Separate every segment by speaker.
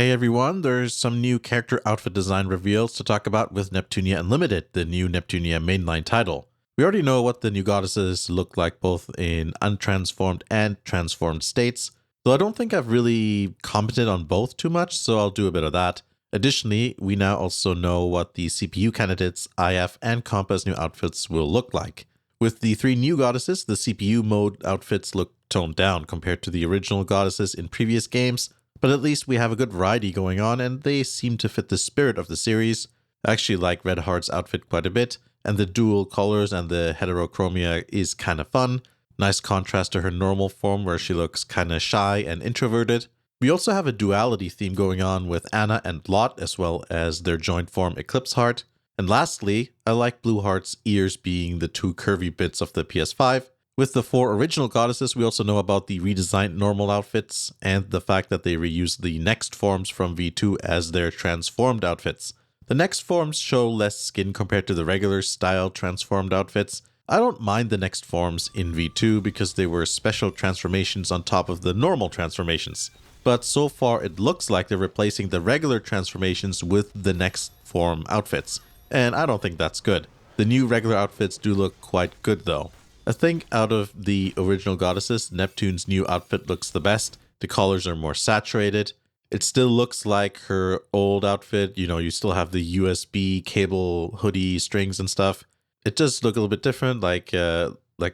Speaker 1: Hey everyone, there's some new character outfit design reveals to talk about with Neptunia Unlimited, the new Neptunia mainline title. We already know what the new goddesses look like both in untransformed and transformed states, though I don't think I've really commented on both too much, so I'll do a bit of that. Additionally, we now also know what the CPU candidates, IF, and Compa's new outfits will look like. With the three new goddesses, the CPU mode outfits look toned down compared to the original goddesses in previous games, but at least we have a good variety going on, and they seem to fit the spirit of the series. I actually like Red Heart's outfit quite a bit, and the dual colors and the heterochromia is kind of fun. Nice contrast to her normal form where she looks kind of shy and introverted. We also have a duality theme going on with Anna and Lot, as well as their joint form Eclipse Heart. And lastly, I like Blue Heart's ears being the two curvy bits of the PS5. With the four original goddesses, we also know about the redesigned normal outfits and the fact that they reused the next forms from V2 as their transformed outfits. The next forms show less skin compared to the regular style transformed outfits. I don't mind the next forms in V2 because they were special transformations on top of the normal transformations. But so far it looks like they're replacing the regular transformations with the next form outfits, and I don't think that's good. The new regular outfits do look quite good though. I think out of the original goddesses, Neptune's new outfit looks the best. The colors are more saturated. It still looks like her old outfit. You still have the USB cable hoodie strings and stuff. It does look a little bit different, like I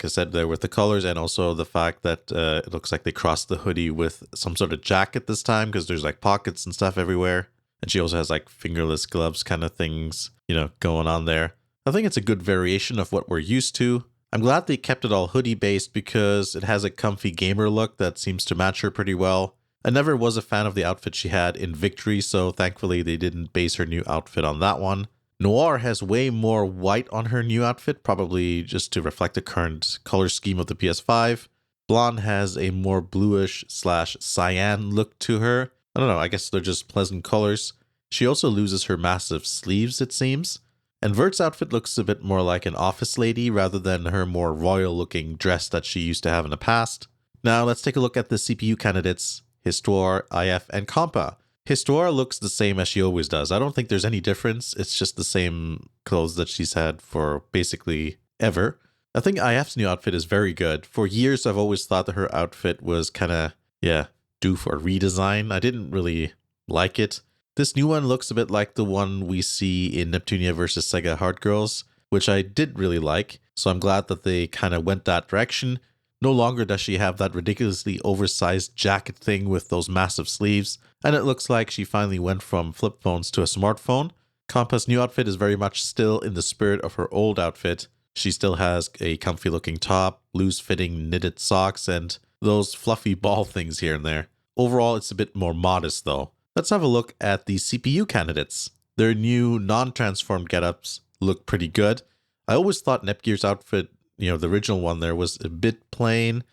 Speaker 1: said there with the colors, and also the fact that it looks like they crossed the hoodie with some sort of jacket this time because there's like pockets and stuff everywhere. And she also has like fingerless gloves kind of things, going on there. I think it's a good variation of what we're used to. I'm glad they kept it all hoodie based because it has a comfy gamer look that seems to match her pretty well. I never was a fan of the outfit she had in Victory, so thankfully they didn't base her new outfit on that one. Noir has way more white on her new outfit, probably just to reflect the current color scheme of the PS5. Blonde has a more bluish/cyan look to her. I don't know, I guess they're just pleasant colors. She also loses her massive sleeves, it seems. And Vert's outfit looks a bit more like an office lady rather than her more royal-looking dress that she used to have in the past. Now let's take a look at the CPU candidates, Histoire, IF, and Compa. Histoire looks the same as she always does. I don't think there's any difference. It's just the same clothes that she's had for basically ever. I think IF's new outfit is very good. For years, I've always thought that her outfit was kind of, due for a redesign. I didn't really like it. This new one looks a bit like the one we see in Neptunia vs. Sega Heart Girls, which I did really like, so I'm glad that they kind of went that direction. No longer does she have that ridiculously oversized jacket thing with those massive sleeves, and it looks like she finally went from flip phones to a smartphone. Compa's new outfit is very much still in the spirit of her old outfit. She still has a comfy looking top, loose fitting knitted socks, and those fluffy ball things here and there. Overall, it's a bit more modest though. Let's have a look at the CPU candidates. Their new non-transformed getups look pretty good. I always thought Nepgear's outfit, the original one there, was a bit plain.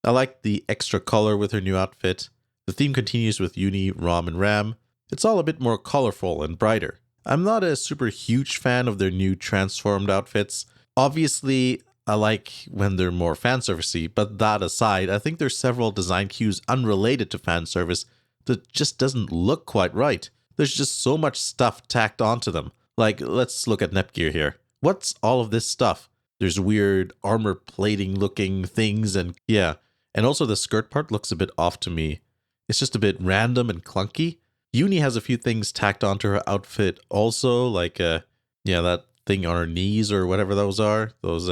Speaker 1: I like the extra color with her new outfit. The theme continues with Uni, Rom, and Ram. It's all a bit more colorful and brighter. I'm not a super huge fan of their new transformed outfits. Obviously, I like when they're more fanservice-y, but that aside, I think there's several design cues unrelated to fanservice that just doesn't look quite right. There's just so much stuff tacked onto them. Like, let's look at Nepgear here. What's all of this stuff? There's weird armor plating looking things and also the skirt part looks a bit off to me. It's just a bit random and clunky. Uni has a few things tacked onto her outfit also, like that thing on her knees or whatever those are. Those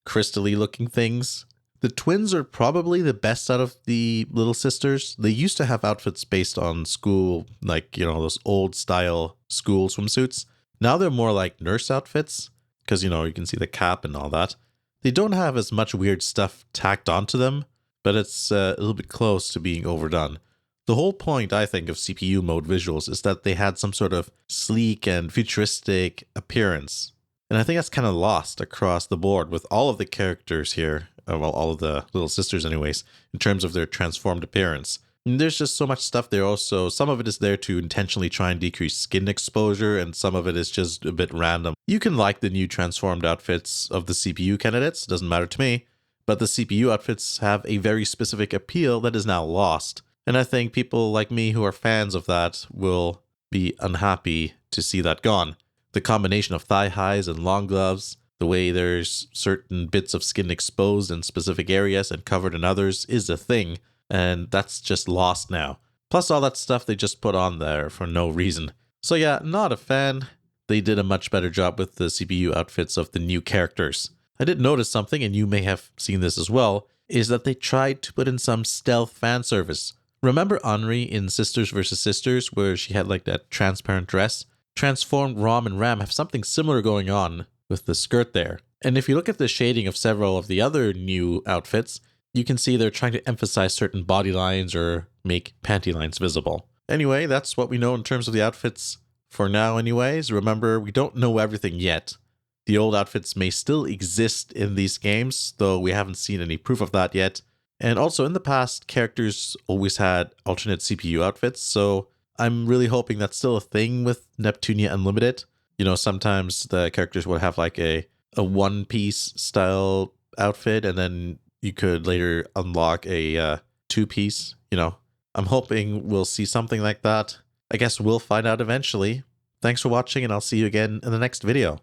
Speaker 1: crystally looking things. The twins are probably the best out of the little sisters. They used to have outfits based on school, like, those old style school swimsuits. Now they're more like nurse outfits, because, you can see the cap and all that. They don't have as much weird stuff tacked onto them, but it's a little bit close to being overdone. The whole point, I think, of CPU mode visuals is that they had some sort of sleek and futuristic appearance. And I think that's kind of lost across the board with all of the characters here. Well, all of the little sisters anyways, in terms of their transformed appearance. And there's just so much stuff there also. Some of it is there to intentionally try and decrease skin exposure, and some of it is just a bit random. You can like the new transformed outfits of the CPU candidates, doesn't matter to me, but the CPU outfits have a very specific appeal that is now lost. And I think people like me who are fans of that will be unhappy to see that gone. The combination of thigh highs and long gloves, the way there's certain bits of skin exposed in specific areas and covered in others is a thing, and that's just lost now. Plus all that stuff they just put on there for no reason. So yeah, not a fan. They did a much better job with the CPU outfits of the new characters. I did notice something, and you may have seen this as well, is that they tried to put in some stealth fan service. Remember Henri in Sisters vs. Sisters, where she had like that transparent dress? Transformed Rom and Ram have something similar going on with the skirt there. And if you look at the shading of several of the other new outfits, you can see they're trying to emphasize certain body lines or make panty lines visible. Anyway, that's what we know in terms of the outfits for now anyways. Remember, we don't know everything yet. The old outfits may still exist in these games, though we haven't seen any proof of that yet. And also in the past, characters always had alternate CPU outfits, so I'm really hoping that's still a thing with Neptunia Unlimited. You know, sometimes the characters would have like a one-piece style outfit, and then you could later unlock a two-piece, you know. I'm hoping we'll see something like that. I guess we'll find out eventually. Thanks for watching, and I'll see you again in the next video.